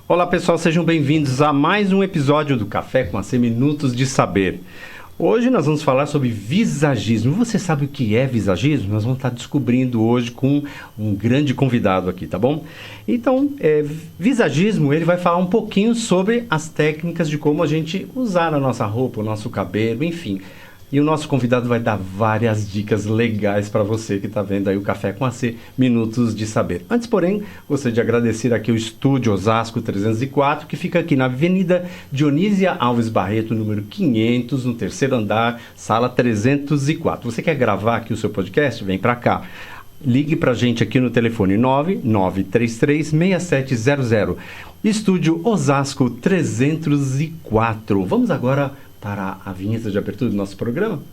Olá pessoal, sejam bem-vindos a mais um episódio do Café com AC Minutos de Saber. Hoje nós vamos falar sobre visagismo. Você sabe o que é visagismo? Nós vamos estar descobrindo hoje com um grande convidado aqui, tá bom? Então, visagismo, ele vai falar um pouquinho sobre as técnicas de como a gente usar a nossa roupa, o nosso cabelo, enfim. E o nosso convidado vai dar várias dicas legais para você que está vendo aí o Café com AC Minutos de Saber. Antes, porém, gostaria de agradecer aqui o Estúdio Osasco 304, que fica aqui na Avenida Dionísia Alves Barreto, número 500, no terceiro andar, sala 304. Você quer gravar aqui o seu podcast? Vem para cá. Ligue para a gente aqui no telefone 9933-6700. Estúdio Osasco 304. Vamos agora para a vinheta de abertura do nosso programa?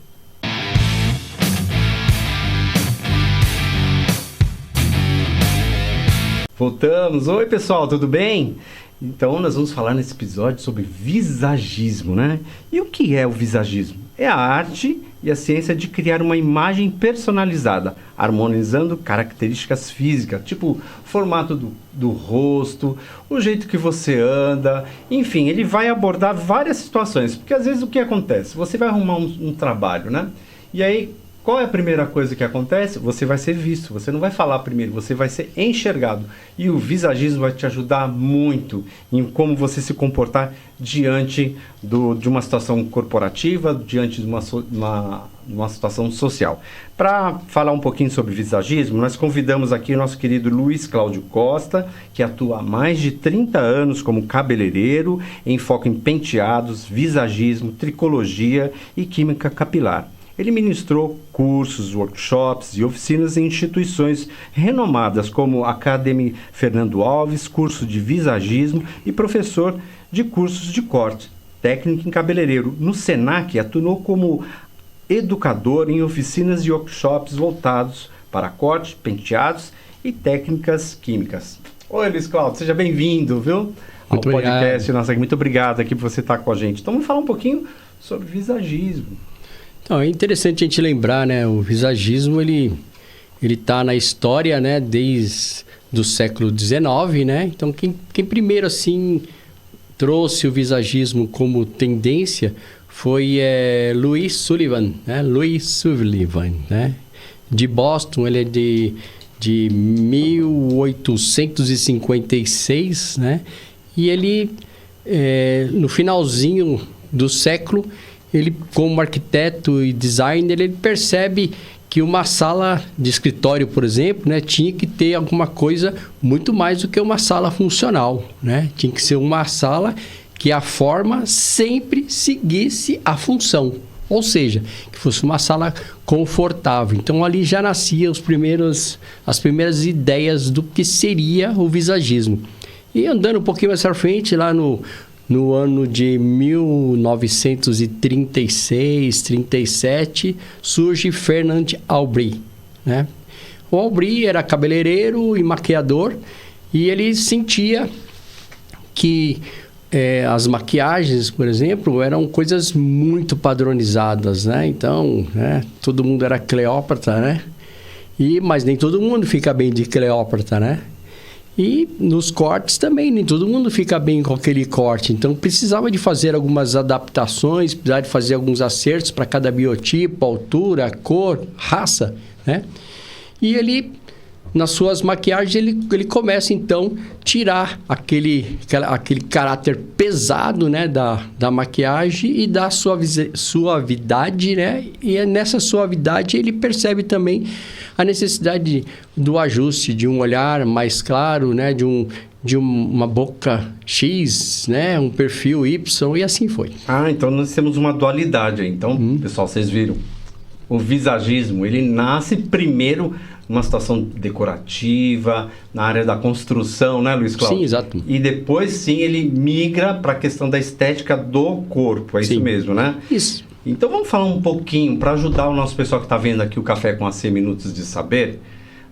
Voltamos! Oi pessoal, tudo bem? Então nós vamos falar nesse episódio sobre visagismo, né? E o que é o visagismo? É a arte e a ciência de criar uma imagem personalizada, harmonizando características físicas, tipo formato do rosto, o jeito que você anda, enfim, ele vai abordar várias situações, porque às vezes o que acontece? Você vai arrumar um trabalho, né? E aí, qual é a primeira coisa que acontece? Você vai ser visto, você não vai falar primeiro, você vai ser enxergado. E o visagismo vai te ajudar muito em como você se comportar diante de uma situação corporativa, diante de uma situação social. Para falar um pouquinho sobre visagismo, nós convidamos aqui o nosso querido Luiz Cláudio Costa, que atua há mais de 30 anos como cabeleireiro, em foco em penteados, visagismo, tricologia e química capilar. Ele ministrou cursos, workshops e oficinas em instituições renomadas como a Academy Fernando Alves, curso de visagismo e professor de cursos de corte, técnico em cabeleireiro. No Senac, atuou como educador em oficinas e workshops voltados para corte, penteados e técnicas químicas. Oi, Luiz Cláudio, seja bem-vindo, viu? Ao podcast. Nossa, muito obrigado aqui por você estar com a gente. Então, vamos falar um pouquinho sobre visagismo. Então, é interessante a gente lembrar, né? O visagismo, ele tá na história, né? Desde do século XIX, né? Então, quem primeiro, assim, trouxe o visagismo como tendência foi Louis Sullivan, né? Louis Sullivan, né? De Boston, ele é de 1856, né? E ele, no finalzinho do século, ele, como arquiteto e designer, ele percebe que uma sala de escritório, por exemplo, né, tinha que ter alguma coisa muito mais do que uma sala funcional, né? Tinha que ser uma sala que a forma sempre seguisse a função, ou seja, que fosse uma sala confortável. Então, ali já nasciam as primeiras ideias do que seria o visagismo. E andando um pouquinho mais para frente, lá no ano de 1936, 37, surge Fernand Aubry, né? O Aubry era cabeleireiro e maquiador e ele sentia que as maquiagens, por exemplo, eram coisas muito padronizadas, né? Então, né, todo mundo era Cleópatra, né? Mas nem todo mundo fica bem de Cleópatra, né? E nos cortes também, nem todo mundo fica bem com aquele corte. Então, precisava de fazer algumas adaptações, precisava de fazer alguns acertos para cada biotipo, altura, cor, raça, né? E ele, nas suas maquiagens, ele começa, então, tirar aquele caráter pesado, né, da maquiagem e da suavidade, né? E nessa suavidade ele percebe também a necessidade do ajuste, de um olhar mais claro, né? De uma boca X, né? Um perfil Y, e assim foi. Então nós temos uma dualidade aí. Então, pessoal, vocês viram, o visagismo, ele nasce primeiro numa situação decorativa, na área da construção, né, Luiz Cláudio? Sim, exato. E depois, sim, ele migra para a questão da estética do corpo, é isso mesmo, né? Isso. Então vamos falar um pouquinho, para ajudar o nosso pessoal que está vendo aqui o Café com AC Minutos de Saber,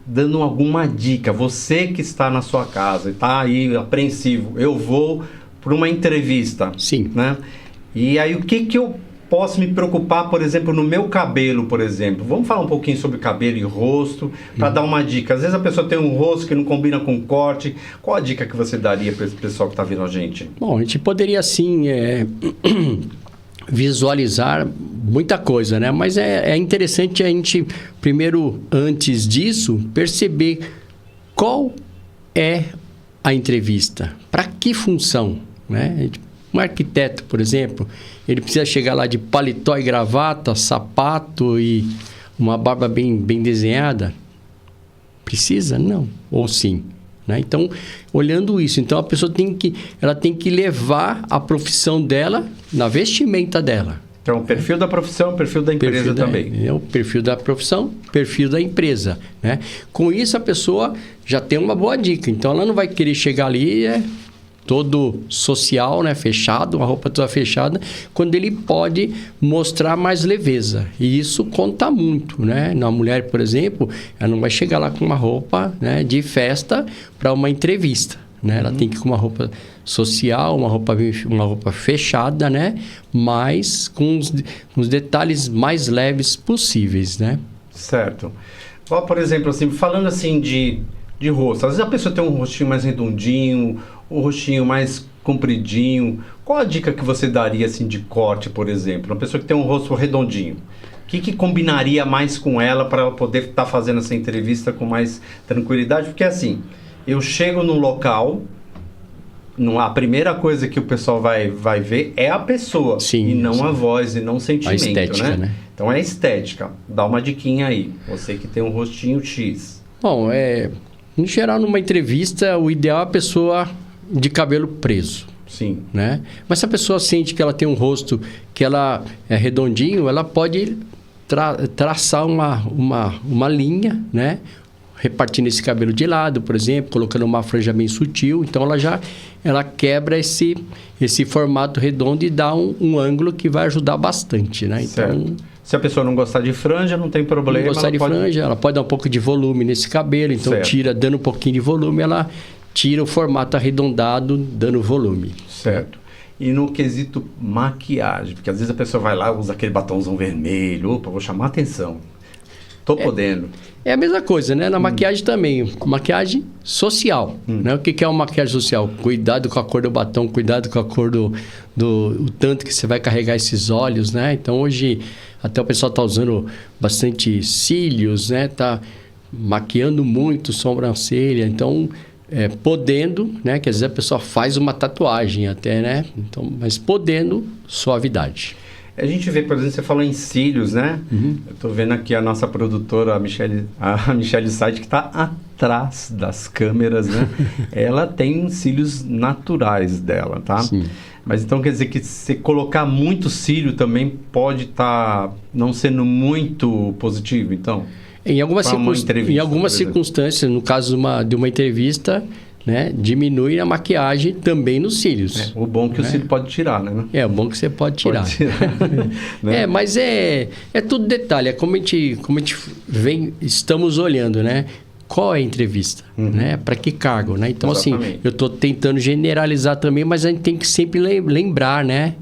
dando alguma dica. Você que está na sua casa e está aí apreensivo, eu vou para uma entrevista. Sim. Né? E aí o que eu posso me preocupar, por exemplo, no meu cabelo, por exemplo? Vamos falar um pouquinho sobre cabelo e rosto, para dar uma dica. Às vezes a pessoa tem um rosto que não combina com corte. Qual a dica que você daria para esse pessoal que está vendo a gente? Bom, a gente poderia, sim, visualizar muita coisa, né? Mas é interessante a gente, primeiro, antes disso, perceber qual é a entrevista, para que função, né? Um arquiteto, por exemplo, ele precisa chegar lá de paletó e gravata, sapato e uma barba bem desenhada? Precisa? Não. Ou sim. Né? Então, olhando isso, então a pessoa tem que levar a profissão dela na vestimenta dela. Então, o perfil da profissão, o perfil da empresa também. O perfil da profissão, perfil da empresa. Né? Com isso, a pessoa já tem uma boa dica. Então, ela não vai querer chegar ali todo social, né? Fechado, uma roupa toda fechada, quando ele pode mostrar mais leveza. E isso conta muito, né? Na mulher, por exemplo, ela não vai chegar lá com uma roupa, né, de festa para uma entrevista. Né? Ela tem que ir com uma roupa social, uma roupa fechada, né? Mas com os detalhes mais leves possíveis, né? Certo. Por exemplo, assim, falando assim de rosto, às vezes a pessoa tem um rostinho mais redondinho, um rostinho mais compridinho. Qual a dica que você daria assim de corte, por exemplo? Uma pessoa que tem um rosto redondinho, o que combinaria mais com ela para ela poder estar fazendo essa entrevista com mais tranquilidade? Porque assim, eu chego num local, a primeira coisa que o pessoal vai ver é a pessoa. Sim, e não a voz, e não o sentimento, a estética, né? Então é a estética. Dá uma diquinha aí. Você que tem um rostinho X. Bom, em geral, numa entrevista, o ideal é a pessoa de cabelo preso. Sim. Né? Mas se a pessoa sente que ela tem um rosto que ela é redondinho, ela pode traçar uma linha, né? Repartindo esse cabelo de lado, por exemplo, colocando uma franja bem sutil. Então, ela quebra esse formato redondo e dá um ângulo que vai ajudar bastante, né? Então, se a pessoa não gostar de franja, não tem problema. Não gostar de franja, ela pode dar um pouco de volume nesse cabelo. Então, dando um pouquinho de volume, ela tira o formato arredondado, dando volume. Certo. E no quesito maquiagem, porque às vezes a pessoa vai lá, usa aquele batomzão vermelho. Opa, vou chamar a atenção. Tô podendo. É a mesma coisa, né? Na maquiagem também. Maquiagem social. Né? O que é uma maquiagem social? Cuidado com a cor do batom, cuidado com a cor do tanto que você vai carregar esses olhos, né? Então, hoje, até o pessoal tá usando bastante cílios, né? Tá maquiando muito sobrancelha. Então, podendo, né? Que às vezes a pessoa faz uma tatuagem até, né? Então, mas podendo, suavidade. A gente vê, por exemplo, você falou em cílios, né? Eu tô vendo aqui a nossa produtora, a Michelle Sade, que está atrás das câmeras, né? Ela tem cílios naturais dela, tá? Sim. Mas então quer dizer que se colocar muito cílio também pode estar não sendo muito positivo, então? Em algumas circunstâncias, no caso de uma entrevista, né, diminui a maquiagem também nos cílios. O bom que o cílio pode tirar, né? O bom que você pode tirar. Né? Mas é tudo detalhe. É como a gente estamos olhando, né? Qual é a entrevista? Né? Para que cargo? Né? Então, exatamente. Assim, eu estou tentando generalizar também, mas a gente tem que sempre lembrar, né?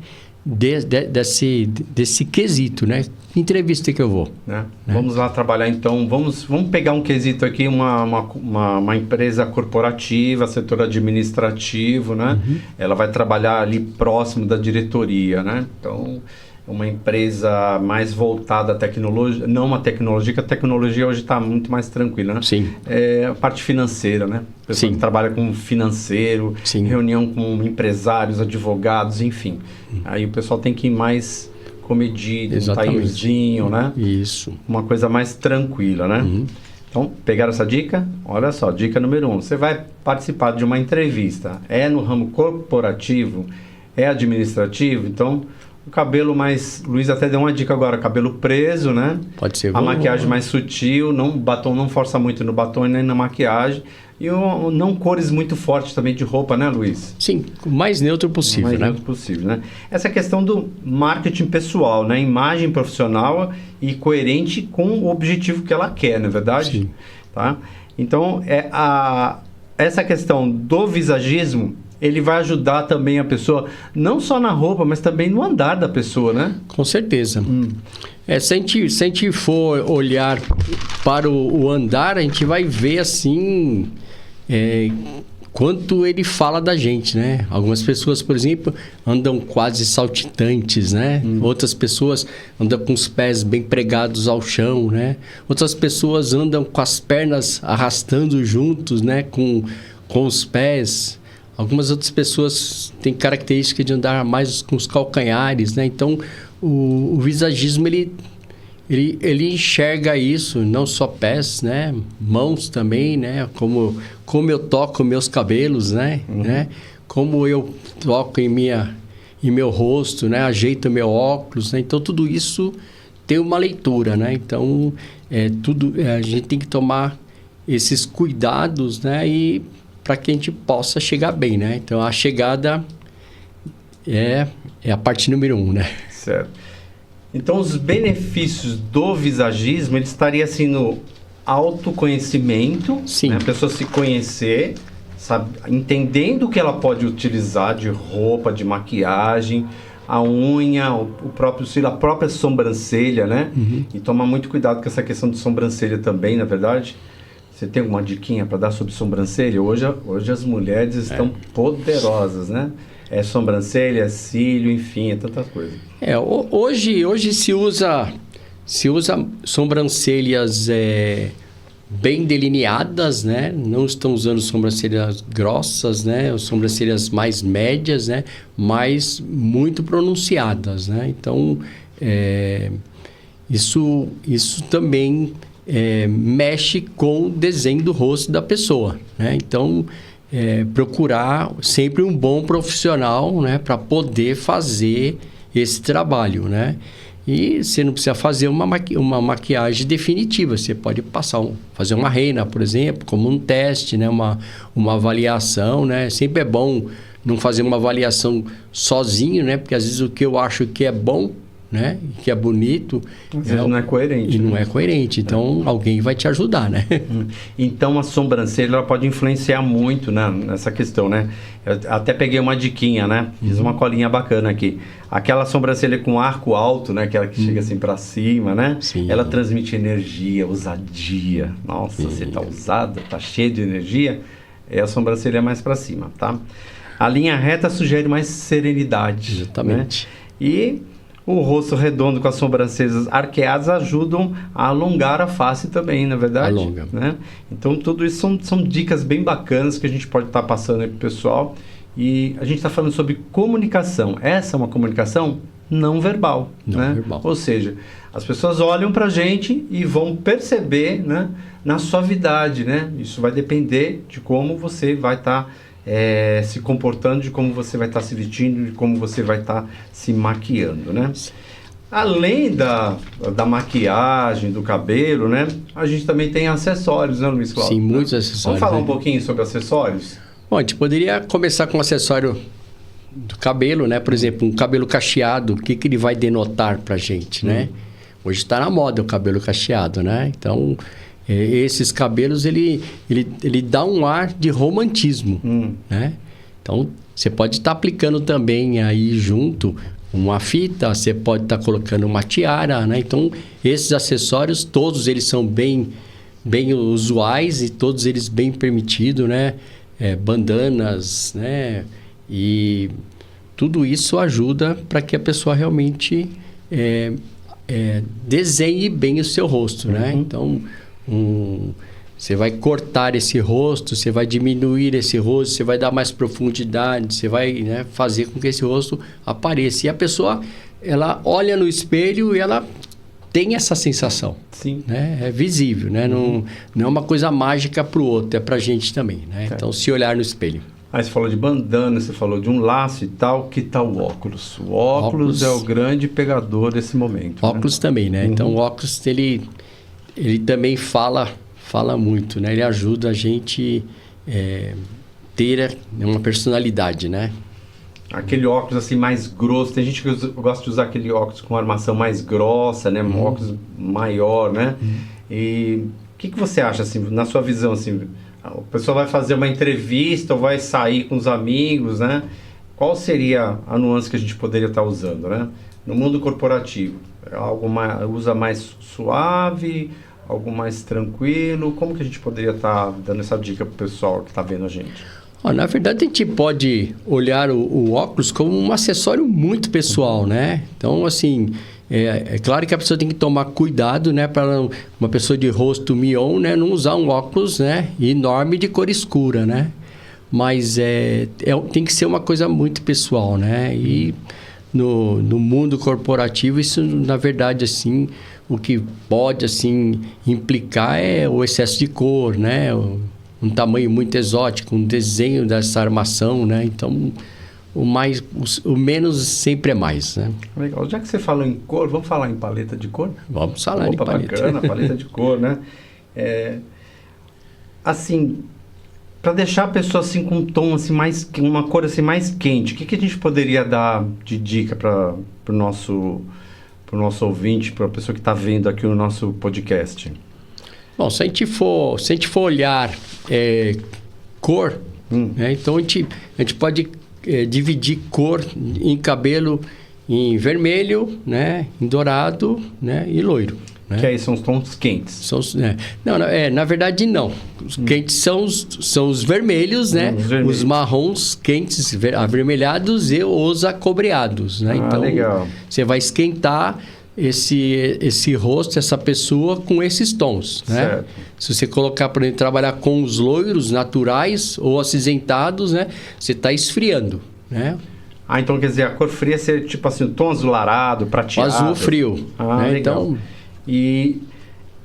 Desse quesito, né? Que entrevista que eu vou. Né? Vamos lá trabalhar, então. Vamos pegar um quesito aqui, uma empresa corporativa, setor administrativo, né? Ela vai trabalhar ali próximo da diretoria, né? Então, uma empresa mais voltada à tecnologia, não uma tecnologia, que a tecnologia hoje está muito mais tranquila, né? Sim. A parte financeira, né? Pessoa que trabalha com financeiro, sim, reunião com empresários, advogados, enfim. Aí o pessoal tem que ir mais comedido, um taiozinho, né? Isso. Uma coisa mais tranquila, né? Então, pegaram essa dica? Olha só, dica número 1. Você vai participar de uma entrevista. É no ramo corporativo? É administrativo? Então, o cabelo mais... Luiz até deu uma dica agora. Cabelo preso, né? Pode ser. A maquiagem mais sutil. Batom não força muito no batom e nem na maquiagem. E não cores muito fortes também de roupa, né, Luiz? Sim, o mais neutro possível, né? Neutro possível, né? Essa questão do marketing pessoal, né? Imagem profissional e coerente com o objetivo que ela quer, não é verdade? Sim. Tá? Então, essa questão do visagismo, ele vai ajudar também a pessoa, não só na roupa, mas também no andar da pessoa, né? Com certeza. Se a gente for olhar para o andar, a gente vai ver assim quanto ele fala da gente, né? Algumas pessoas, por exemplo, andam quase saltitantes, né? Outras pessoas andam com os pés bem pregados ao chão, né? Outras pessoas andam com as pernas arrastando juntos, né? Com os pés. Algumas outras pessoas têm característica de andar mais com os calcanhares, né? Então, o visagismo, ele enxerga isso, não só pés, né? Mãos também, né? Como eu toco meus cabelos, né? Como eu toco em meu rosto, né? Ajeito meu óculos, né? Então, tudo isso tem uma leitura, né? Então, a gente tem que tomar esses cuidados, né? E para que a gente possa chegar bem, né? Então, a chegada é a parte número 1, né? Certo. Então, os benefícios do visagismo, ele estaria assim no autoconhecimento, Sim. Né? A pessoa se conhecer, sabe? Entendendo o que ela pode utilizar de roupa, de maquiagem, a unha, o próprio cílio, a própria sobrancelha, né? E tomar muito cuidado com essa questão de sobrancelha também, na verdade. Você tem alguma diquinha para dar sobre sobrancelha? Hoje as mulheres estão poderosas, né? É sobrancelha, cílio, enfim, é tanta coisa. Hoje se usa sobrancelhas bem delineadas, né? Não estão usando sobrancelhas grossas, né? Sobrancelhas mais médias, né? Mas muito pronunciadas, né? Então, isso também mexe com o desenho do rosto da pessoa, né? Então, procurar sempre um bom profissional, né? Para poder fazer esse trabalho, né? E você não precisa fazer uma maquiagem definitiva. Você pode fazer uma reina, por exemplo, como um teste, né? Uma avaliação, né? Sempre é bom não fazer uma avaliação sozinho, né? Porque às vezes o que eu acho que é bom, né? Que é bonito, às vezes não é coerente. E não é coerente. Então, alguém vai te ajudar, né? Então, a sobrancelha ela pode influenciar muito, né, nessa questão, né? Eu até peguei uma diquinha, né? Fiz uma colinha bacana aqui. Aquela sobrancelha com arco alto, né? Aquela que chega assim pra cima, né? Sim. Ela transmite energia, ousadia. Nossa, você tá ousada, tá cheio de energia. A sobrancelha mais pra cima, tá? A linha reta sugere mais serenidade. Exatamente. Né? E o rosto redondo com as sobrancelhas arqueadas ajudam a alongar a face também, na verdade. Alonga. Né? Então, tudo isso são dicas bem bacanas que a gente pode estar passando aí pro pessoal. E a gente está falando sobre comunicação. Essa é uma comunicação não verbal. Não verbal. Ou seja, as pessoas olham para a gente e vão perceber, né, na suavidade. Né? Isso vai depender de como você vai estar se comportando, de como você vai estar se vestindo, de como você vai estar se maquiando, né? Além da maquiagem, do cabelo, né? A gente também tem acessórios, né, Luiz Cláudio? Sim, muitos acessórios. Vamos falar né? um pouquinho sobre acessórios? Bom, a gente poderia começar com o acessório do cabelo, né? Por exemplo, um cabelo cacheado, o que ele vai denotar pra gente, né? Hoje está na moda o cabelo cacheado, né? Então, esses cabelos, ele dá um ar de romantismo, né? Então, você pode estar aplicando também aí junto uma fita, você pode estar colocando uma tiara, né? Então, esses acessórios, todos eles são bem usuais e todos eles bem permitidos, né? Bandanas, né? E tudo isso ajuda para que a pessoa realmente desenhe bem o seu rosto, né? Então, você vai cortar esse rosto, você vai diminuir esse rosto, você vai dar mais profundidade, você vai, né, fazer com que esse rosto apareça. E a pessoa, ela olha no espelho e ela tem essa sensação. Sim. Né? É visível, né? Não é uma coisa mágica para o outro, é para a gente também, né? Então, se olhar no espelho. Aí você falou de bandana, você falou de um laço e tal. Que tal o óculos? O óculos é o grande pegador desse momento. Óculos também, né? Então, o óculos, ele também fala muito, né? Ele ajuda a gente ter uma personalidade, né? Aquele óculos assim mais grosso. Tem gente que gosta de usar aquele óculos com armação mais grossa, né? Um óculos maior, né? E o que você acha, assim, na sua visão, assim, a pessoa vai fazer uma entrevista ou vai sair com os amigos, né? Qual seria a nuance que a gente poderia estar usando, né? No mundo corporativo, algo mais, usa mais suave, algo mais tranquilo? Como que a gente poderia estar dando essa dica para o pessoal que está vendo a gente? Na verdade, a gente pode olhar o óculos como um acessório muito pessoal, né? Então, assim, é claro que a pessoa tem que tomar cuidado, né? Para uma pessoa de rosto mignon, né? Não usar um óculos, né? Enorme de cor escura, né? Mas tem que ser uma coisa muito pessoal, né? E no mundo corporativo, isso, na verdade, assim, o que pode, assim, implicar é o excesso de cor, né? Um tamanho muito exótico, um desenho dessa armação, né? Então, o menos sempre é mais, né? Legal. Já que você falou em cor, vamos falar em paleta de cor? Vamos falar em paleta. Bacana, paleta de cor, né? Assim, para deixar a pessoa assim com um tom assim mais, uma cor assim mais quente, o que a gente poderia dar de dica para o nosso ouvinte, para a pessoa que está vendo aqui o nosso podcast? Bom, se a gente for olhar cor, né? Então a gente pode dividir cor em cabelo em vermelho, né? Em dourado, né? E loiro. Né? Que aí são os tons quentes. Na verdade não. Os quentes são os vermelhos, né? Os marrons quentes, avermelhados e os acobreados, né? Então, legal. Você vai esquentar esse rosto, essa pessoa com esses tons, né? Certo. Se você colocar para ele trabalhar com os loiros naturais ou acinzentados, né? Você está esfriando, né? Então quer dizer, a cor fria seria tipo assim, tom azul-larado, prateado. Azul frio. Né? Legal. Então, e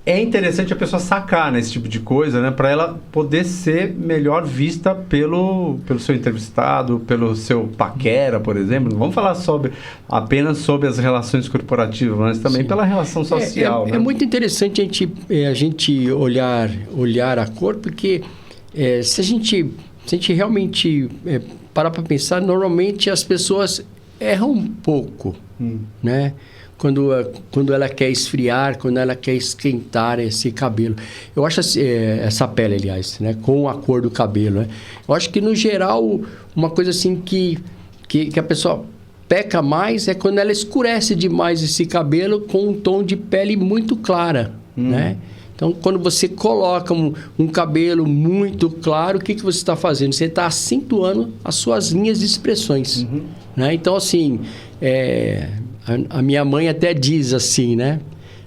é interessante a pessoa sacar nesse tipo de coisa, né? Para ela poder ser melhor vista pelo seu entrevistado, pelo seu paquera, por exemplo. Não vamos falar apenas sobre as relações corporativas, mas também pela relação social. Né? É muito interessante a gente olhar a cor, porque se a gente realmente parar para pensar, normalmente as pessoas erram um pouco, né? Quando ela quer esfriar, quando ela quer esquentar esse cabelo. Eu acho essa pele, aliás, né? Com a cor do cabelo, né? Eu acho que, no geral, uma coisa assim que a pessoa peca mais é quando ela escurece demais esse cabelo com um tom de pele muito clara, né? Então, quando você coloca um cabelo muito claro, o que você está fazendo? Você está acentuando as suas linhas de expressões, né? Então, assim, a minha mãe até diz assim, né?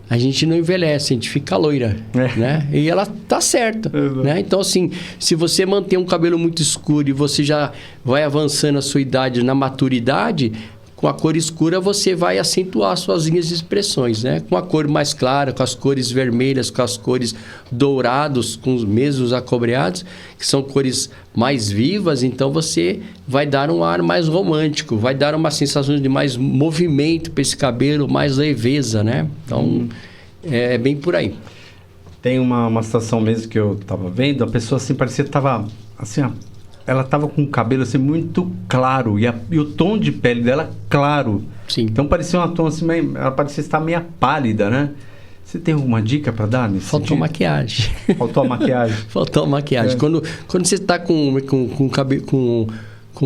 A gente não envelhece, a gente fica loira, né? E ela tá certa, né? Então, assim, se você mantém um cabelo muito escuro e você já vai avançando a sua idade na maturidade, com a cor escura você vai acentuar suas linhas de expressões, né? Com a cor mais clara, com as cores vermelhas, com as cores dourados, com os mesmos acobreados, que são cores mais vivas, então você vai dar um ar mais romântico, vai dar uma sensação de mais movimento para esse cabelo, mais leveza, né? Então, é bem por aí. Tem uma situação mesmo que eu estava vendo, a pessoa assim parecia que estava assim, ela estava com o cabelo assim muito claro e o tom de pele dela claro. Sim. Então parecia uma tom assim, ela parecia estar meio pálida, né? Você tem alguma dica para dar nesse Faltou sentido? maquiagem. Faltou a maquiagem. Faltou a maquiagem. Quando você está com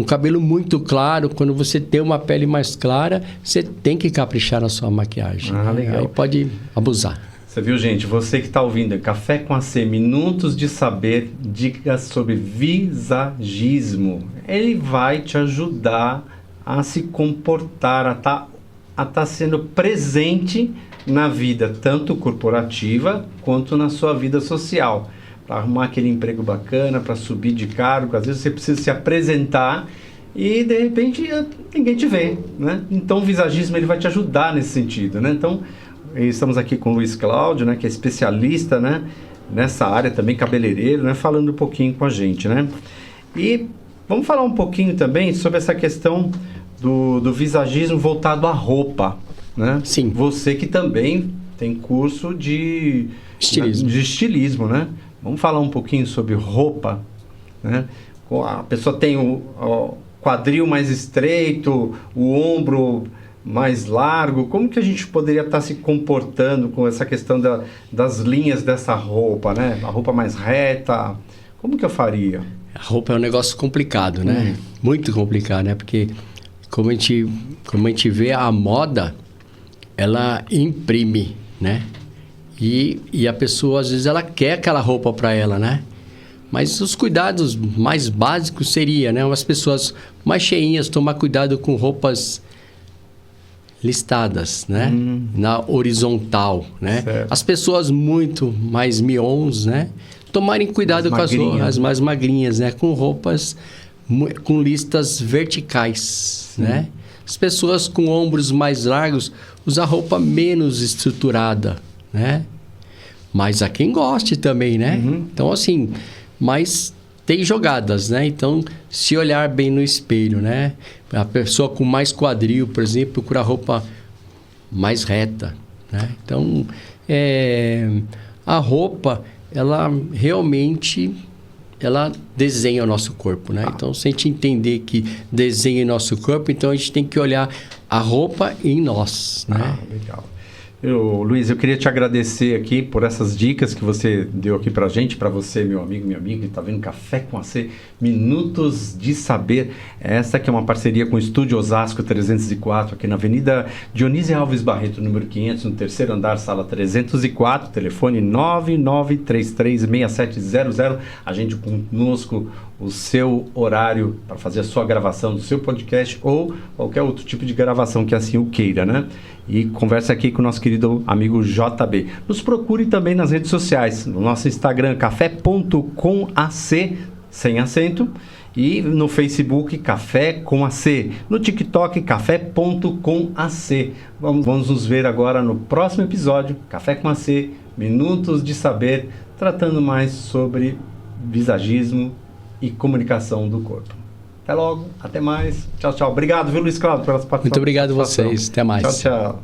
cabelo muito claro, quando você tem uma pele mais clara, você tem que caprichar na sua maquiagem. Legal. Aí pode abusar. Você viu, gente? Você que está ouvindo Café com AC, Minutos de Saber, dicas sobre visagismo. Ele vai te ajudar a se comportar, a estar sendo presente na vida, tanto corporativa quanto na sua vida social. Para arrumar aquele emprego bacana, para subir de cargo, às vezes você precisa se apresentar e, de repente, ninguém te vê, né? Então, o visagismo ele vai te ajudar nesse sentido, né? Então, estamos aqui com o Luiz Cláudio, né, que é especialista, né, nessa área também, cabeleireiro, né, falando um pouquinho com a gente, né? E vamos falar um pouquinho também sobre essa questão do visagismo voltado à roupa, né? Sim. Você que também tem curso de estilismo, né? Vamos falar um pouquinho sobre roupa, né? A pessoa tem o quadril mais estreito, o ombro mais largo, como que a gente poderia estar se comportando com essa questão das linhas dessa roupa, né? A roupa mais reta, Como que eu faria? A roupa é um negócio complicado, né? Muito complicado, né? Porque como a gente vê, a moda, ela imprime, né? E a pessoa, às vezes, ela quer aquela roupa para ela, né? Mas os cuidados mais básicos seria, né? As pessoas mais cheinhas, tomar cuidado com roupas listadas, né? Na horizontal, né? Certo. As pessoas muito mais mions, né? Tomarem cuidado com as mais magrinhas, né? Com roupas com listas verticais, né? As pessoas com ombros mais largos usar roupa menos estruturada, né? Mas há quem goste também, né? Então, assim, mas tem jogadas, né? Então, se olhar bem no espelho, né? A pessoa com mais quadril, por exemplo, procura roupa mais reta, né? Então, a roupa, ela realmente, ela desenha o nosso corpo, né? Então, se a gente entender que desenha o nosso corpo, então a gente tem que olhar a roupa em nós, né? Legal. Luiz, eu queria te agradecer aqui por essas dicas que você deu aqui pra gente, para você, meu amigo, minha amiga, que está vendo Café com AC, Minutos de Saber. Essa que é uma parceria com o Estúdio Osasco 304, aqui na Avenida Dionísio Alves Barreto, número 500, no terceiro andar, sala 304, telefone 99336700. Agende conosco o seu horário para fazer a sua gravação do seu podcast ou qualquer outro tipo de gravação que assim o queira, né? E conversa aqui com o nosso querido amigo JB. Nos procure também nas redes sociais, no nosso Instagram, café.comac, sem acento, e no Facebook, Café com AC, no TikTok, café.comac. Vamos nos ver agora no próximo episódio, Café com AC, Minutos de Saber, tratando mais sobre visagismo e comunicação do corpo. Até logo, até mais. Tchau, tchau. Obrigado, viu, Luiz Cláudio, pela participação. Muito obrigado a vocês. Até mais. Tchau, tchau.